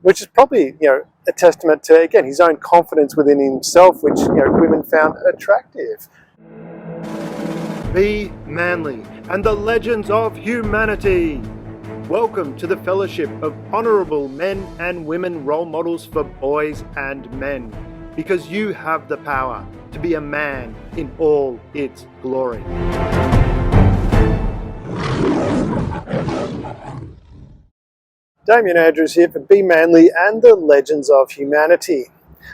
which is probably, a testament to, again, his own confidence within himself, which, women found attractive. Be manly and the legends of humanity. Welcome to the fellowship of honourable men and women role models for boys and men, because you have the power to be a man in all its glory. Damien Andrews here for Be Manly and the Legends of Humanity.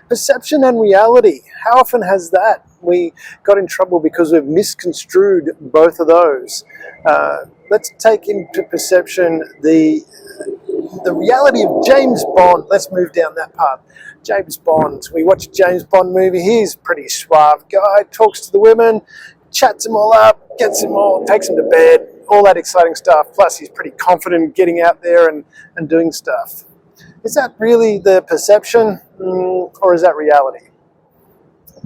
Perception and reality. How often has that? We got in trouble because we've misconstrued both of those. Let's take into perception the reality of James Bond. Let's move down that path. James Bond. We watch a James Bond movie. He's a pretty suave guy, talks to the women, chats them all up, gets them all, takes them to bed, all that exciting stuff. Plus, he's pretty confident getting out there and doing stuff. Is that really the perception, or is that reality?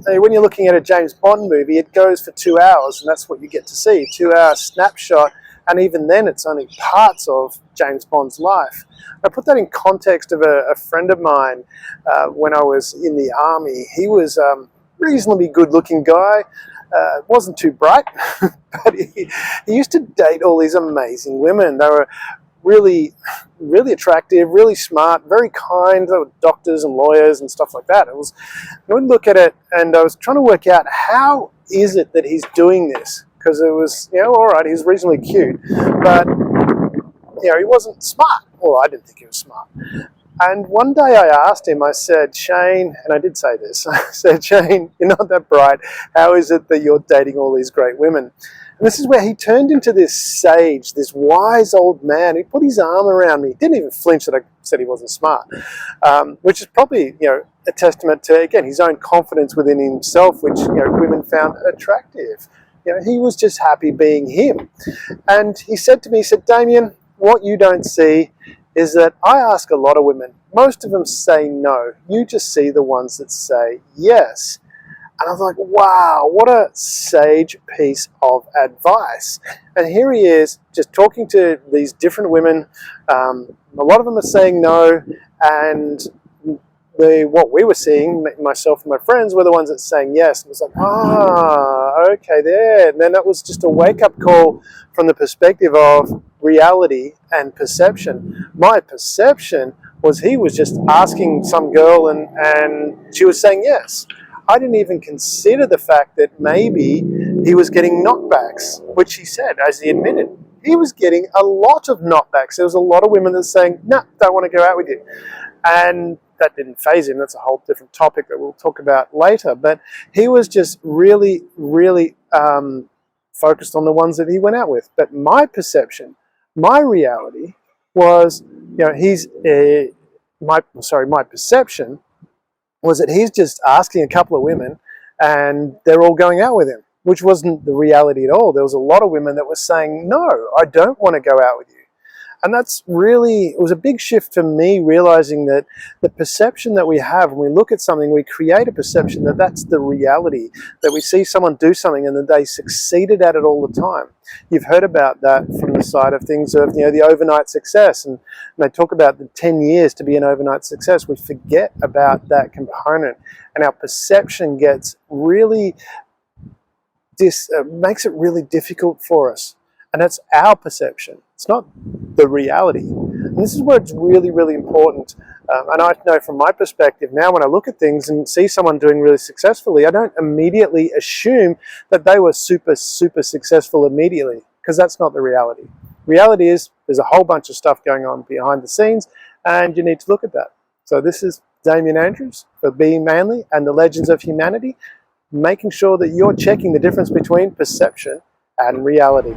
When you're looking at a James Bond movie, it goes for 2 hours, and that's what you get to see, 2-hour snapshot, and even then it's only parts of James Bond's life. I put that in context of a friend of mine when I was in the army. He was a reasonably good-looking guy, wasn't too bright, but he used to date all these amazing women. They were really, really attractive, really smart, very kind. They were doctors and lawyers and stuff like that. I would look at it and I was trying to work out, how is it that he's doing this? Because it was, all right, he was reasonably cute, but, he wasn't smart. Well, I didn't think he was smart. And one day I asked him, I said, Shane, and I did say this, I said, Shane, you're not that bright. How is it that you're dating all these great women? And this is where he turned into this sage, this wise old man. He put his arm around me. He didn't even flinch that I said he wasn't smart, which is probably, a testament to, again, his own confidence within himself, which, women found attractive. He was just happy being him. And he said to me, he said, Damien, what you don't see is that I ask a lot of women. Most of them say no. You just see the ones that say yes. And I was like, wow, what a sage piece of advice. And here he is, just talking to these different women. A lot of them are saying no, and what we were seeing, myself and my friends, were the ones that saying yes. And it was like, okay, there. And then that was just a wake-up call from the perspective of reality and perception. My perception was he was just asking some girl and she was saying yes. I didn't even consider the fact that maybe he was getting knockbacks, which he said, as he admitted. He was getting a lot of knockbacks. There was a lot of women that were saying, no, don't want to go out with you. And that didn't faze him. That's a whole different topic that we'll talk about later. But he was just really, really focused on the ones that he went out with. But my perception, my reality was, my perception was that he's just asking a couple of women and they're all going out with him, which wasn't the reality at all. There was a lot of women that were saying, no, I don't want to go out with you. And that's really, it was a big shift for me, realizing that the perception that we have when we look at something, we create a perception that that's the reality, that we see someone do something and that they succeeded at it all the time. You've heard about that from the side of things of, the overnight success, and they talk about the 10 years to be an overnight success. We forget about that component, and our perception gets really, makes it really difficult for us. And that's our perception. It's not the reality. And this is where it's really, really important. And I know from my perspective now, when I look at things and see someone doing really successfully, I don't immediately assume that they were super, super successful immediately, because that's not the reality. Reality is there's a whole bunch of stuff going on behind the scenes, and you need to look at that. So this is Damien Andrews for Being Manly and the Legends of Humanity, making sure that you're checking the difference between perception and reality.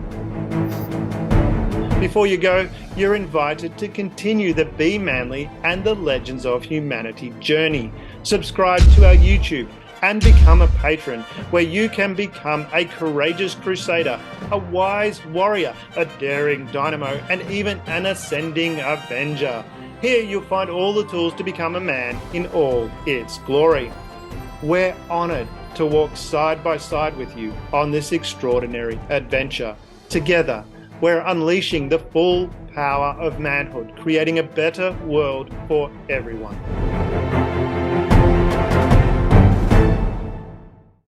Before you go, you're invited to continue the Be Manly and the Legends of Humanity journey. Subscribe to our YouTube and become a patron, where you can become a courageous crusader, a wise warrior, a daring dynamo, and even an ascending avenger. Here you'll find all the tools to become a man in all its glory. We're honored to walk side by side with you on this extraordinary adventure. Together, We're unleashing the full power of manhood, creating a better world for everyone.